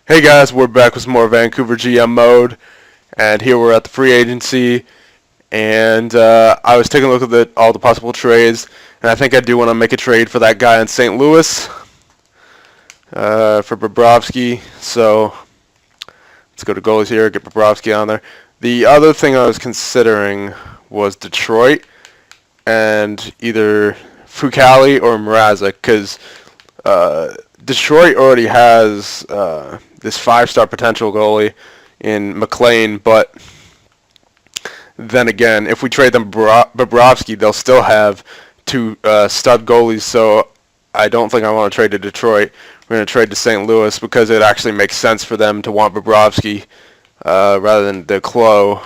Hey guys, we're back with some more Vancouver GM mode, and here we're at the free agency, and I was taking a look at all the possible trades, and I think I do want to make a trade for that guy in St. Louis, for Bobrovsky. So let's go to goalies here, get Bobrovsky on there. The other thing I was considering was Detroit, and either Fucale or Mrazek, because Detroit already has this 5-star potential goalie in McLean, but then again, if we trade them Bobrovsky, they'll still have two stud goalies, so I don't think I want to trade to Detroit. We're going to trade to St. Louis because it actually makes sense for them to want Bobrovsky rather than Declos.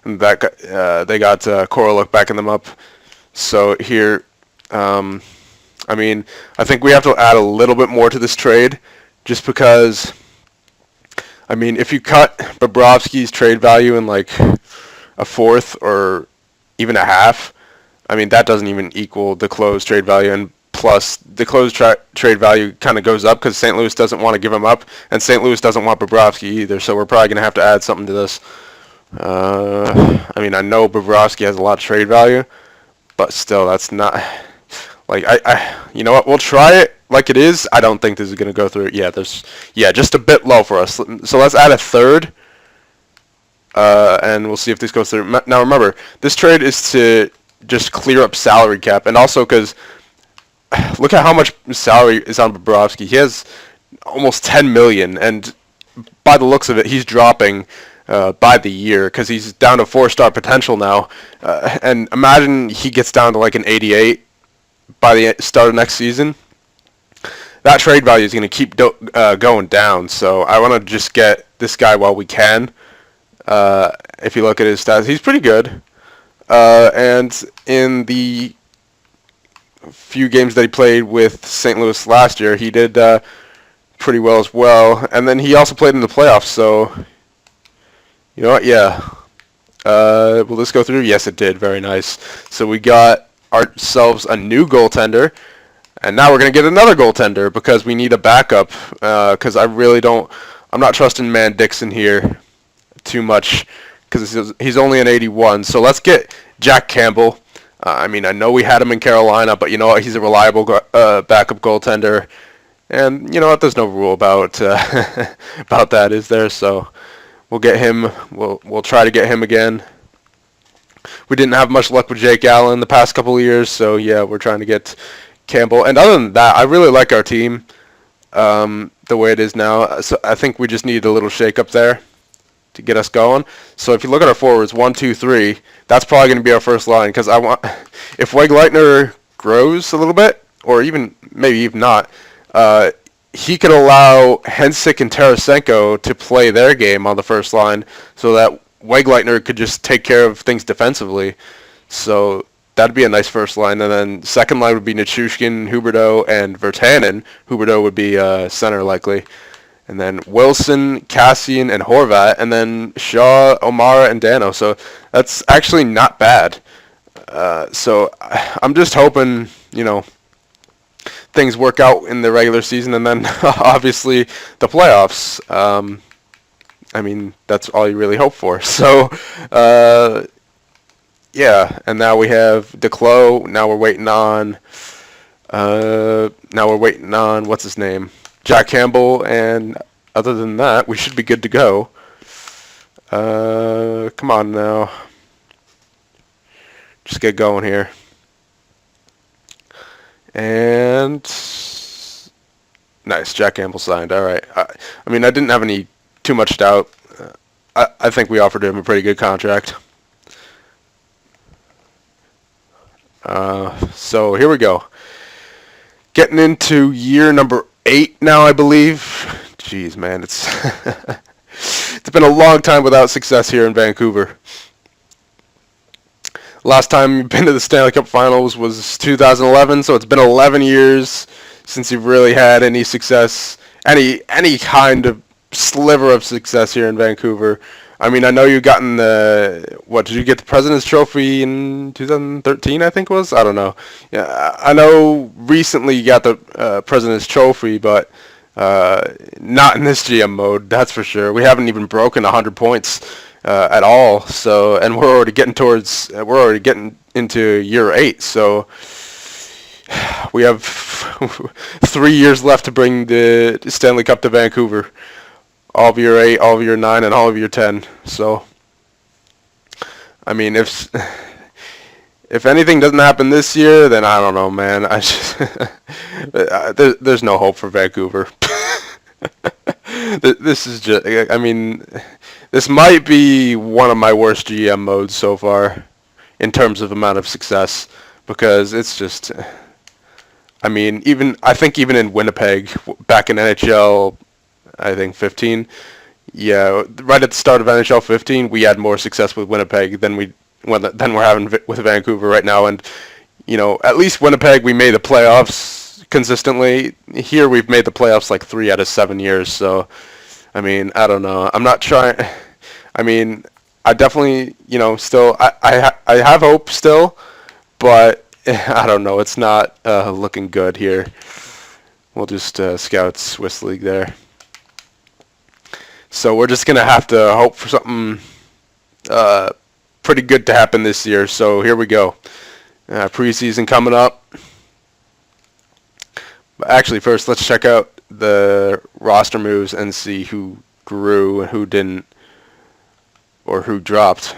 And that they got Koroluk backing them up. So here, I mean, I think we have to add a little bit more to this trade, just because, I mean, if you cut Bobrovsky's trade value in like a fourth or even a half, I mean, that doesn't even equal the closed trade value, and plus the closed trade value kind of goes up because St. Louis doesn't want to give him up, and St. Louis doesn't want Bobrovsky either, so we're probably going to have to add something to this. I mean, I know Bobrovsky has a lot of trade value, but still, that's not... Like, you know what? We'll try it like it is. I don't think this is going to go through. Yeah, just a bit low for us. So let's add a third, and we'll see if this goes through. Now, remember, this trade is to just clear up salary cap, and also because look at how much salary is on Bobrovsky. He has almost $10 million, and by the looks of it, he's dropping by the year because he's down to 4-star potential now. And imagine he gets down to like an 88. By the start of next season, that trade value is going to keep going down. So I want to just get this guy while we can. If you look at his stats, he's pretty good. And in the few games that he played with St. Louis last year, he did pretty well as well. And then he also played in the playoffs. So, you know what? Yeah. Will this go through? Yes, it did. Very nice. So we got ourselves a new goaltender, and now we're going to get another goaltender because we need a backup, because I'm not trusting Man Dixon here too much because he's only an 81. So let's get Jack Campbell. I mean, I know we had him in Carolina, but you know what? He's a reliable backup goaltender, and you know what? There's no rule about about that, is there? So we'll get him. We'll try to get him again. We didn't have much luck with Jake Allen the past couple of years, so yeah, we're trying to get Campbell. And other than that, I really like our team the way it is now. So I think we just need a little shake-up there to get us going. So if you look at our forwards, 1, 2, 3, that's probably going to be our first line, because if Wegleitner grows a little bit, or even maybe even not, he could allow Hensick and Tarasenko to play their game on the first line, so that Wegleitner could just take care of things defensively. So that'd be a nice first line. And then second line would be Nichushkin, Huberdeau, and Virtanen. Huberdeau would be center likely. And then Wilson, Cassian, and Horvat. And then Shaw, O'Mara, and Dano. So that's actually not bad. So I'm just hoping, you know, things work out in the regular season, and then obviously the playoffs. I mean, that's all you really hope for. So, yeah. And now we have Declos. Now we're waiting on. What's his name? Jack Campbell. And other than that, we should be good to go. Come on now. Just get going here. And nice, Jack Campbell signed. All right. I mean, I didn't have too much doubt. I think we offered him a pretty good contract. So here we go. Getting into year number 8 now, I believe. Jeez, man, it's it's been a long time without success here in Vancouver. Last time you've been to the Stanley Cup Finals was 2011, so it's been 11 years since you've really had any success, any kind of sliver of success here in Vancouver. I mean, I know you gotten did you get the President's Trophy in 2013, I think it was? I don't know. Yeah, I know recently you got the President's Trophy, but Not in this GM mode, that's for sure. We haven't even broken 100 points at all. So, and we're already getting into year 8. So we have 3 years left to bring the Stanley Cup to Vancouver. All of year 8, all of year 9, and all of year 10. So, I mean, if anything doesn't happen this year, then I don't know, man. There's no hope for Vancouver. This is just, I mean, this might be one of my worst GM modes so far in terms of amount of success, because it's just, I mean, I think even in Winnipeg back in NHL, I think 15, yeah, right at the start of NHL 15, we had more success with Winnipeg than we're having with Vancouver right now. And at least Winnipeg, we made the playoffs consistently. Here we've made the playoffs like 3 out of 7 years. So, I mean, I don't know. I'm not trying. I mean, I definitely, still I have hope still, but I don't know. It's not looking good here. We'll just scout Swiss League there. So we're just gonna have to hope for something pretty good to happen this year. So here we go. Preseason coming up. But actually, first let's check out the roster moves and see who grew and who didn't, or who dropped.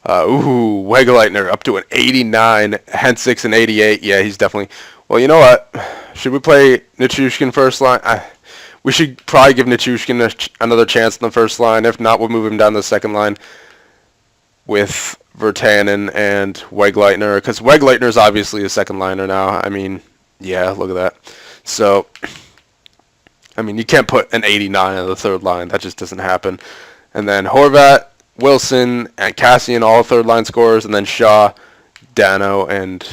Wegeleitner up to an 89, Hensiks an 88. Yeah, he's definitely. Well, you know what? Should we play Nichushkin first line? We should probably give Nichushkin another chance in the first line. If not, we'll move him down to the second line with Virtanen and Wegeleitner, because Wegeleitner is obviously a second liner now. I mean, yeah, look at that. So, I mean, you can't put an 89 on the third line. That just doesn't happen. And then Horvat, Wilson, and Cassian, all third line scorers, and then Shaw, Dano, and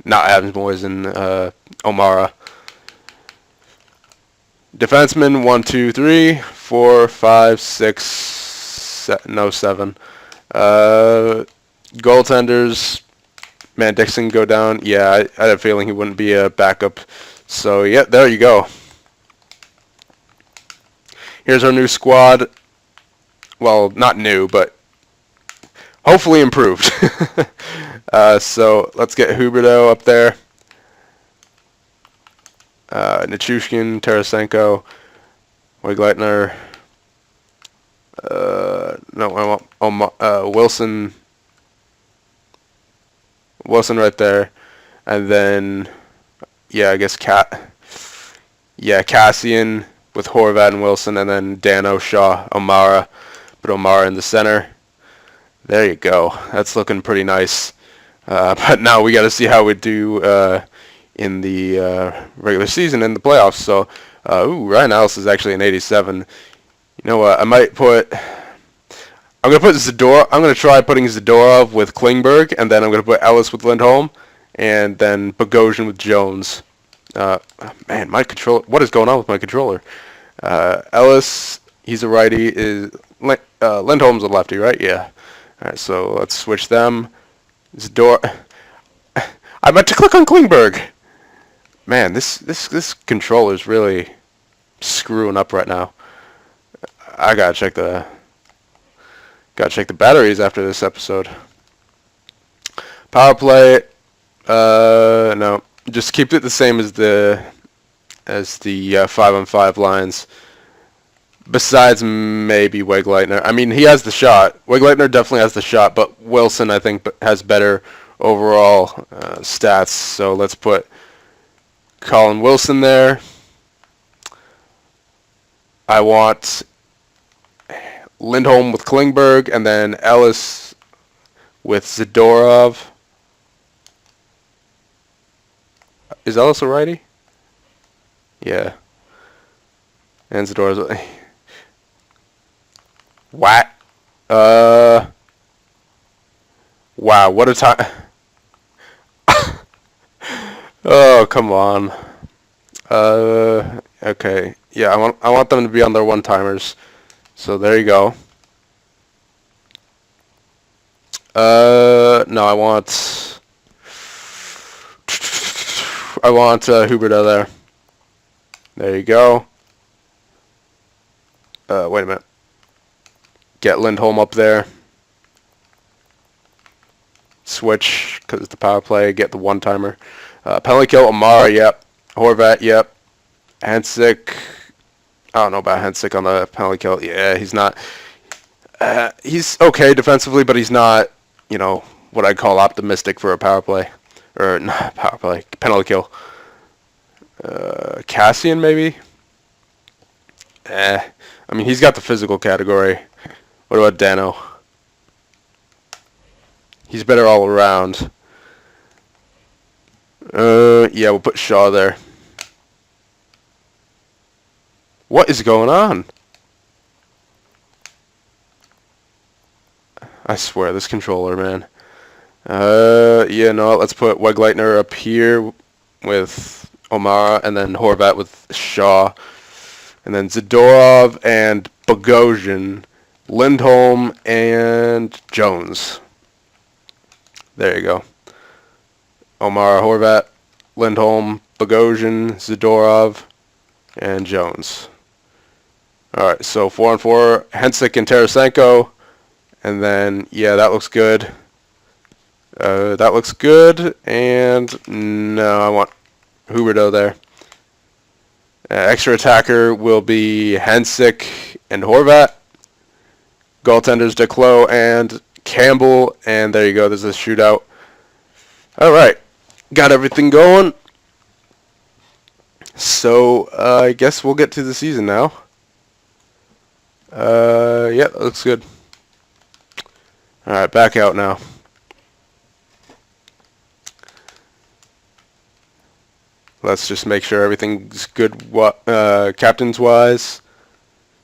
not Adams Boys and O'Mara. Defensemen 1, 2, 3, 4, 5, 6, 7. Goaltenders, man, Dixon go down. Yeah, I had a feeling he wouldn't be a backup. So yeah, there you go. Here's our new squad. Well, not new, but hopefully improved. So let's get Huberdeau up there. Nichushkin, Tarasenko, Wegeleitner. No, I want Wilson. Wilson right there, and then I guess Cassian with Horvat and Wilson, and then Dano, Shaw, O'Mara. Put O'Mara in the center. There you go. That's looking pretty nice. But now we got to see how we do in the regular season in the playoffs. So, Ryan Ellis is actually an 87. You know what? I'm gonna put Zadorov. I'm gonna try putting Zadorov with Klingberg, and then I'm gonna put Ellis with Lindholm, and then Bogosian with Jones. Man, my controller. What is going on with my controller? Ellis, he's a righty. Lindholm's a lefty, right? Yeah. All right, so let's switch them. Zadorov. I meant to click on Klingberg. Man, this controller is really screwing up right now. I gotta check the batteries after this episode. Power play. No, just keep it the same as the 5-on-5 lines. Besides maybe Wegeleitner. I mean, he has the shot. Wegeleitner definitely has the shot, but Wilson, I think, has better overall stats. So let's put Colin Wilson there. I want Lindholm with Klingberg, and then Ellis with Zadorov. Is Ellis a righty? Yeah. And Zadorov's... What? Wow, what a time. Oh, come on. Okay. Yeah, I want them to be on their one-timers. So there you go. No, I want Huberdeau there. There you go. Wait a minute. Get Lindholm up there. Switch, because it's the power play. Get the one-timer. Penalty kill, Amara, yep. Horvat, yep. Hensick. I don't know about Hensick on the penalty kill. Yeah, he's not. He's okay defensively, but he's not, what I'd call optimistic for a power play. Or, not power play. Penalty kill. Cassian, maybe? I mean, he's got the physical category. What about Dano? He's better all around. Yeah, we'll put Shaw there. What is going on? I swear, this controller, man. Yeah, no, let's put Wegleitner up here with Omara, and then Horvat with Shaw. And then Zadorov and Bogosian, Lindholm and Jones. There you go. Omara, Horvat, Lindholm, Bogosian, Zadorov, and Jones. All right, so 4-on-4, Hensick and Tarasenko. And then, yeah, that looks good. That looks good. And no, I want Huberdeau there. Extra attacker will be Hensick and Horvat. Goaltenders Declos and Campbell. And there you go. There's a shootout. All right. Got everything going. So I guess we'll get to the season now. Yeah, that looks good. All right, back out now. Let's just make sure everything's good captains-wise.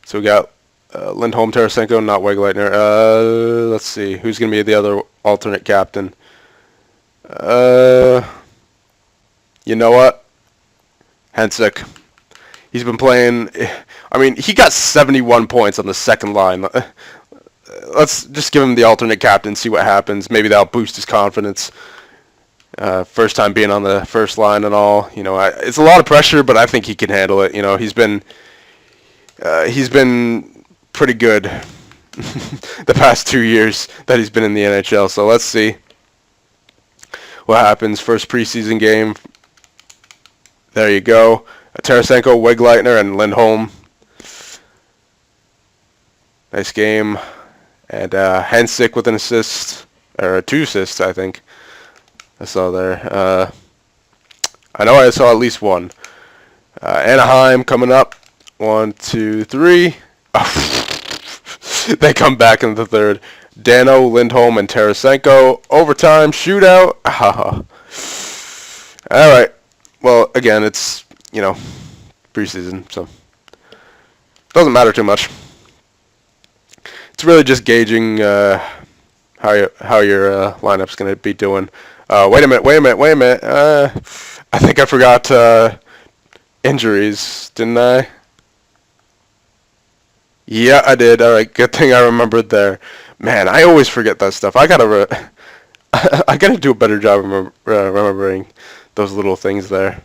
So we got Lindholm, Tarasenko, not Wegleitner. Let's see. Who's going to be the other alternate captain? You know what? Hensick. He's been playing... I mean, he got 71 points on the second line. Let's just give him the alternate captain, see what happens. Maybe that'll boost his confidence. First time being on the first line and all. It's a lot of pressure, but I think he can handle it. He's been pretty good the past 2 years that he's been in the NHL. So let's see what happens. First preseason game. There you go. Tarasenko, Wegleitner, and Lindholm. Nice game. And Hensick with an assist, or 2 assists, I think. I saw there. I know I saw at least one. Anaheim coming up. 1, 2, 3. They come back in the third. Dano, Lindholm, and Tarasenko. Overtime, shootout. All right. Well, again, it's, preseason, so doesn't matter too much. It's really just gauging how your lineup's going to be doing. Wait a minute. I think I forgot injuries, didn't I? Yeah, I did. All right, good thing I remembered there. Man, I always forget that stuff. I gotta I gotta do a better job remembering those little things there.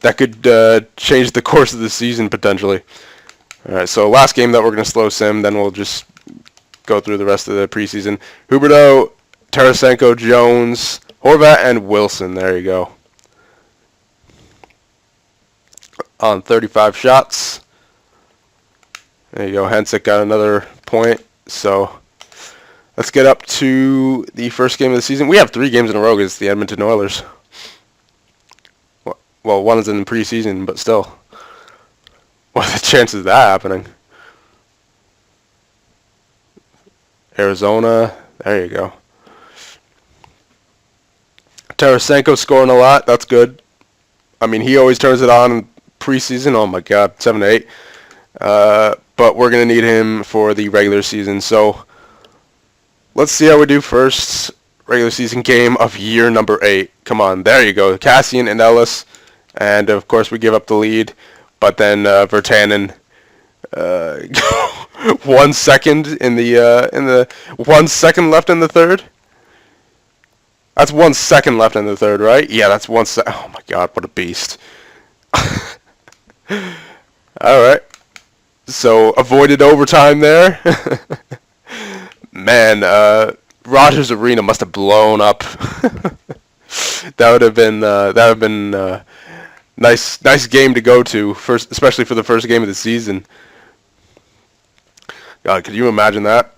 That could change the course of the season potentially. All right, so last game that we're going to slow sim, then we'll just go through the rest of the preseason. Huberdeau, Tarasenko, Jones, Horvat, and Wilson. There you go. On 35 shots. There you go. Hensick got another point. So let's get up to the first game of the season. We have 3 games in a row against the Edmonton Oilers. Well, one is in the preseason, but still. What are the chances of that happening? Arizona. There you go. Tarasenko scoring a lot. That's good. I mean, he always turns it on in preseason. Oh, my God. 7 to 8. But we're going to need him for the regular season. So let's see how we do first. Regular season game of year number 8. Come on. There you go. Cassian and Ellis. And, of course, we give up the lead. But then Virtanen, 1 second in the 1 second left in the third. That's 1 second left in the third, right? Yeah, that's 1 second. Oh my God, what a beast! All right. So avoided overtime there. Man, Rogers Arena must have blown up. That would have been nice game to go to first, especially for the first game of the season. God, could you imagine that?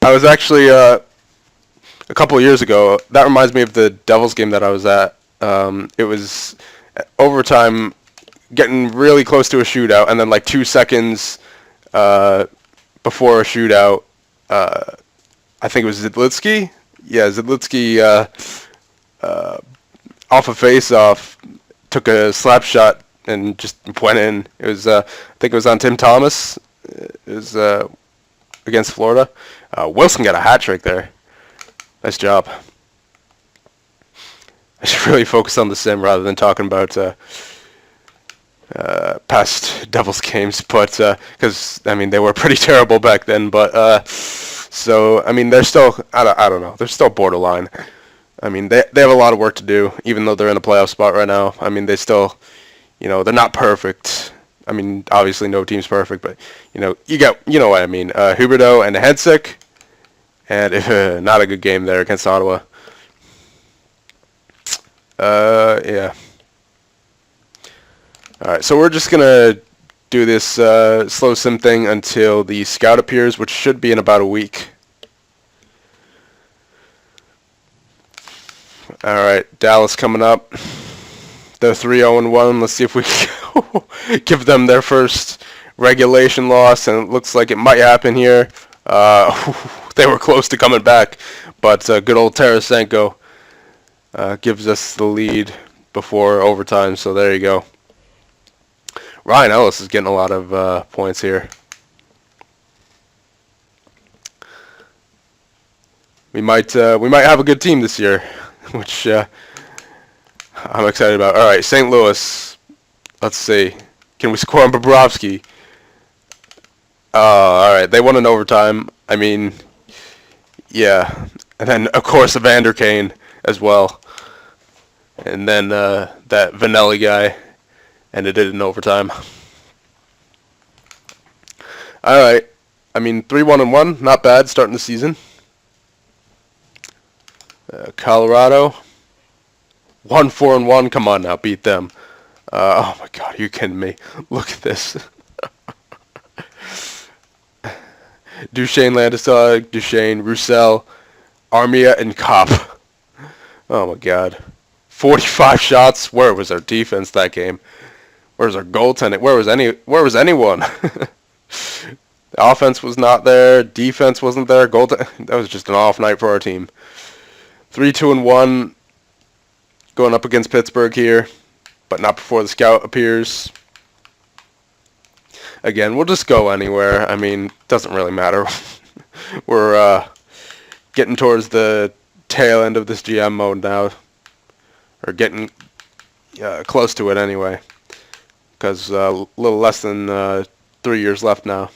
I was actually a couple of years ago. That reminds me of the Devils game that I was at. It was overtime, getting really close to a shootout, and then like 2 seconds before a shootout, I think it was Zidlitsky. Yeah, Zidlitsky off a face-off took a slap shot and just went in. It was I think it was on Tim Thomas. It was against Florida. Wilson got a hat trick there. Nice job. I should really focus on the sim rather than talking about past Devils games, but because I mean they were pretty terrible back then. But so I mean they're still I don't know, they're still borderline. I mean they have a lot of work to do, even though they're in a playoff spot right now. I mean they still, they're not perfect. I mean obviously no team's perfect, but you know what I mean. Huberdeau and Hensick, and not a good game there against Ottawa. Yeah. Alright, so we're just going to do this slow sim thing until the scout appears, which should be in about a week. Alright, Dallas coming up. They're 3-0-1. Let's see if we can give them their first regulation loss, and it looks like it might happen here. They were close to coming back, but good old Tarasenko gives us the lead before overtime, so there you go. Ryan Ellis is getting a lot of points here. We might have a good team this year, which I'm excited about. All right, St. Louis. Let's see. Can we score on Bobrovsky? All right, they won in overtime. I mean, yeah. And then, of course, Evander Kane as well. And then that Vanelli guy ended it in overtime. All right. I mean, 3-1-1, not bad starting the season. Colorado, 1-4-1. Come on now, beat them. Oh my God, are you kidding me? Look at this. Duchesne, Landeskog, Duchesne, Roussel, Armia, and Kopp. Oh my God. 45 shots. Where was our defense that game? Where was our goaltending? Where was anyone? The offense was not there. Defense wasn't there. That was just an off night for our team. 3-2-1 going up against Pittsburgh here, but not before the scout appears. Again, we'll just go anywhere. I mean, doesn't really matter. We're getting towards the tail end of this GM mode now, or getting close to it anyway, because a little less than 3 years left now.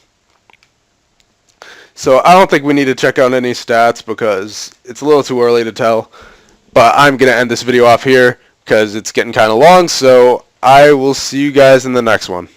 So I don't think we need to check out any stats because it's a little too early to tell. But I'm going to end this video off here because it's getting kind of long. So I will see you guys in the next one.